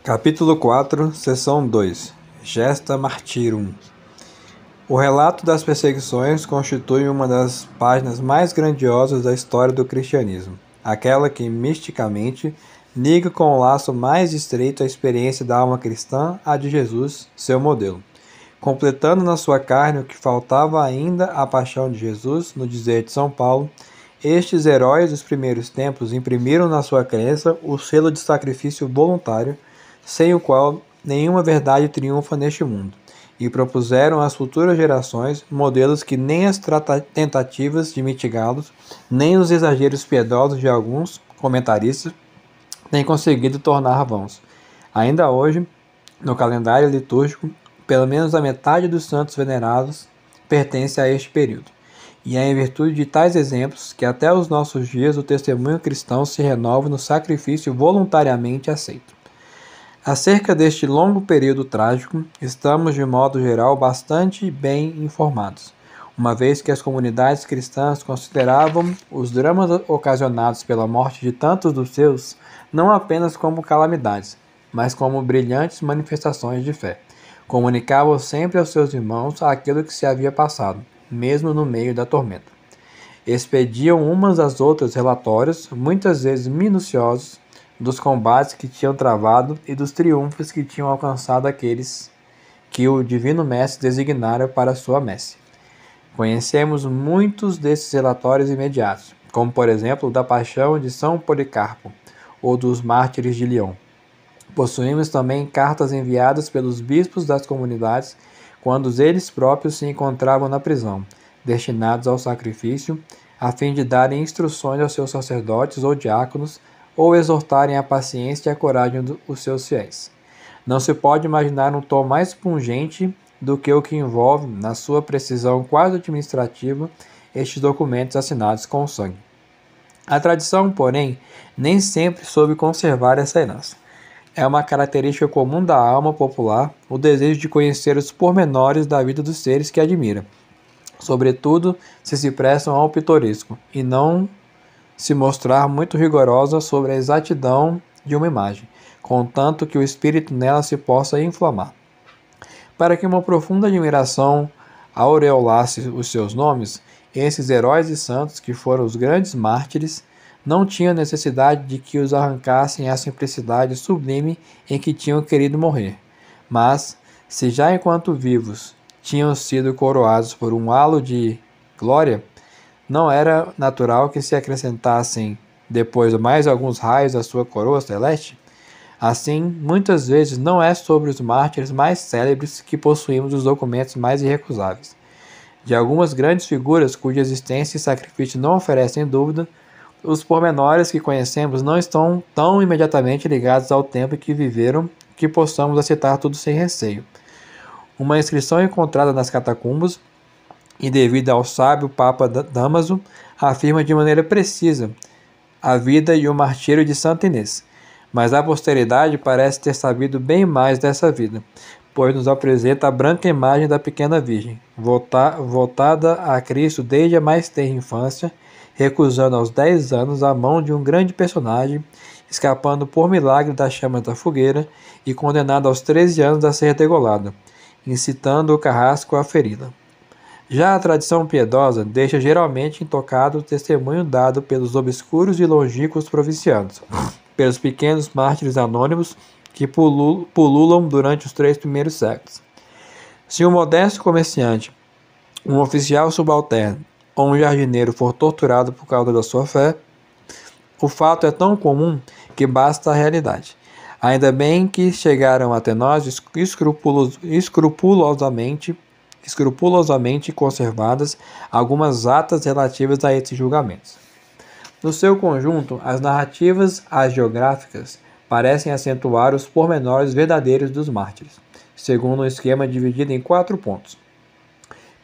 Capítulo 4, Seção 2. Gesta Martyrum. O relato das perseguições constitui uma das páginas mais grandiosas da história do cristianismo, aquela que, misticamente, liga com o laço mais estreito a experiência da alma cristã à de Jesus, seu modelo. Completando na sua carne o que faltava ainda à paixão de Jesus, no dizer de São Paulo, estes heróis dos primeiros tempos imprimiram na sua crença o selo de sacrifício voluntário, sem o qual nenhuma verdade triunfa neste mundo, e propuseram às futuras gerações modelos que nem as tentativas de mitigá-los, nem os exageros piedosos de alguns comentaristas têm conseguido tornar vãos. Ainda hoje, no calendário litúrgico, pelo menos a metade dos santos venerados pertence a este período. E é em virtude de tais exemplos que até os nossos dias o testemunho cristão se renova no sacrifício voluntariamente aceito. Acerca deste longo período trágico, estamos de modo geral bastante bem informados, uma vez que as comunidades cristãs consideravam os dramas ocasionados pela morte de tantos dos seus não apenas como calamidades, mas como brilhantes manifestações de fé. Comunicavam sempre aos seus irmãos aquilo que se havia passado, mesmo no meio da tormenta. Expediam umas às outras relatórios, muitas vezes minuciosos, dos combates que tinham travado e dos triunfos que tinham alcançado aqueles que o Divino Mestre designara para sua messe. Conhecemos muitos desses relatórios imediatos, como por exemplo o da paixão de São Policarpo ou dos mártires de Lyon. Possuímos também cartas enviadas pelos bispos das comunidades quando eles próprios se encontravam na prisão, destinados ao sacrifício, a fim de darem instruções aos seus sacerdotes ou diáconos ou exortarem a paciência e a coragem dos seus fiéis. Não se pode imaginar um tom mais pungente do que o que envolve, na sua precisão quase administrativa, estes documentos assinados com sangue. A tradição, porém, nem sempre soube conservar essa herança. É uma característica comum da alma popular o desejo de conhecer os pormenores da vida dos seres que admira, sobretudo se prestam ao pitoresco, e não se mostrar muito rigorosa sobre a exatidão de uma imagem, contanto que o espírito nela se possa inflamar. Para que uma profunda admiração aureolasse os seus nomes, esses heróis e santos, que foram os grandes mártires, não tinham necessidade de que os arrancassem a simplicidade sublime em que tinham querido morrer. Mas, se já enquanto vivos tinham sido coroados por um halo de glória, não era natural que se acrescentassem depois mais alguns raios à sua coroa celeste? Assim, muitas vezes não é sobre os mártires mais célebres que possuímos os documentos mais irrecusáveis. De algumas grandes figuras cuja existência e sacrifício não oferecem dúvida, os pormenores que conhecemos não estão tão imediatamente ligados ao tempo em que viveram que possamos aceitar tudo sem receio. Uma inscrição encontrada nas catacumbas e devida ao sábio Papa Dámaso, afirma de maneira precisa a vida e o martírio de Santa Inês. Mas a posteridade parece ter sabido bem mais dessa vida, pois nos apresenta a branca imagem da pequena Virgem, voltada a Cristo desde a mais tenra infância, recusando aos 10 anos a mão de um grande personagem, escapando por milagre das chamas da fogueira e condenada aos 13 anos a ser degolada, incitando o carrasco a feri-la. Já a tradição piedosa deixa geralmente intocado o testemunho dado pelos obscuros e longínquos provincianos, pelos pequenos mártires anônimos que pululam durante os 3 primeiros séculos. Se um modesto comerciante, um oficial subalterno ou um jardineiro for torturado por causa da sua fé, o fato é tão comum que basta a realidade. Ainda bem que chegaram até nós escrupulosamente conservadas algumas atas relativas a esses julgamentos. No seu conjunto, as narrativas hagiográficas parecem acentuar os pormenores verdadeiros dos mártires, segundo um esquema dividido em 4 pontos.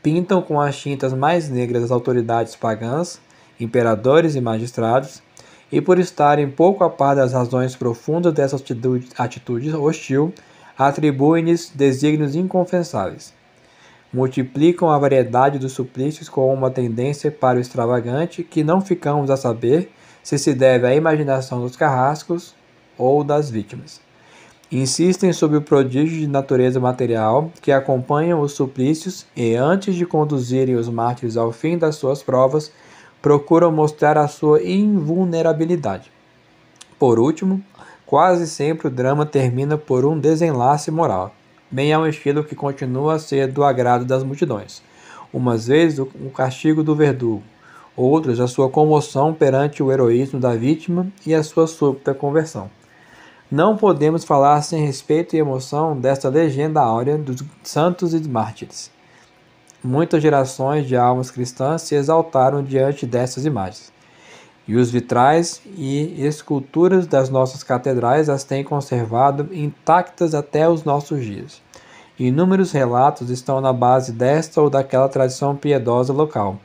Pintam com as tintas mais negras as autoridades pagãs, imperadores e magistrados, e por estarem pouco a par das razões profundas dessa atitude hostil, atribuem-lhes desígnios inconfessáveis. Multiplicam a variedade dos suplícios com uma tendência para o extravagante que não ficamos a saber se deve à imaginação dos carrascos ou das vítimas. Insistem sobre o prodígio de natureza material que acompanham os suplícios e, antes de conduzirem os mártires ao fim das suas provas, procuram mostrar a sua invulnerabilidade. Por último, quase sempre o drama termina por um desenlace moral, bem ao estilo que continua a ser do agrado das multidões. Umas vezes o castigo do verdugo, outras a sua comoção perante o heroísmo da vítima e a sua súbita conversão. Não podemos falar sem respeito e emoção desta legenda áurea dos santos e mártires. Muitas gerações de almas cristãs se exaltaram diante dessas imagens, e os vitrais e esculturas das nossas catedrais as têm conservado intactas até os nossos dias. Inúmeros relatos estão na base desta ou daquela tradição piedosa local,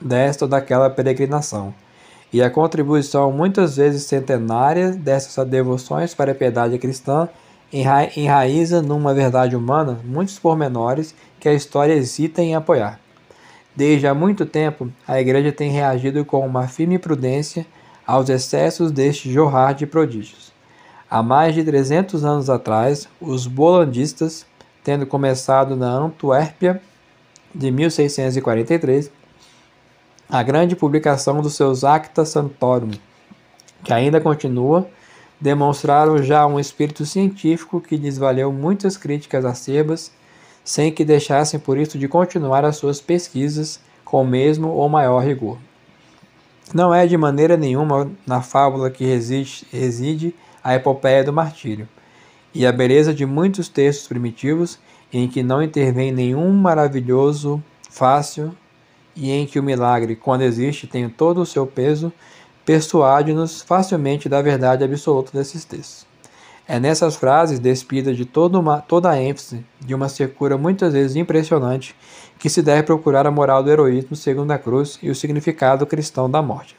desta ou daquela peregrinação, e a contribuição muitas vezes centenária dessas devoções para a piedade cristã enraiza numa verdade humana muitos pormenores que a história hesita em apoiar. Desde há muito tempo, a Igreja tem reagido com uma firme prudência aos excessos deste jorrar de prodígios. Há mais de 300 anos atrás, os bolandistas, tendo começado na Antuérpia de 1643, a grande publicação dos seus Acta Sanctorum, que ainda continua, demonstraram já um espírito científico que lhes valeu muitas críticas acerbas, sem que deixassem por isso de continuar as suas pesquisas com o mesmo ou maior rigor. Não é de maneira nenhuma na fábula que reside a epopeia do martírio, e a beleza de muitos textos primitivos em que não intervém nenhum maravilhoso fácil e em que o milagre, quando existe, tem todo o seu peso, persuade-nos facilmente da verdade absoluta desses textos. É nessas frases, despidas de toda a ênfase de uma secura muitas vezes impressionante, que se deve procurar a moral do heroísmo segundo a cruz e o significado cristão da morte.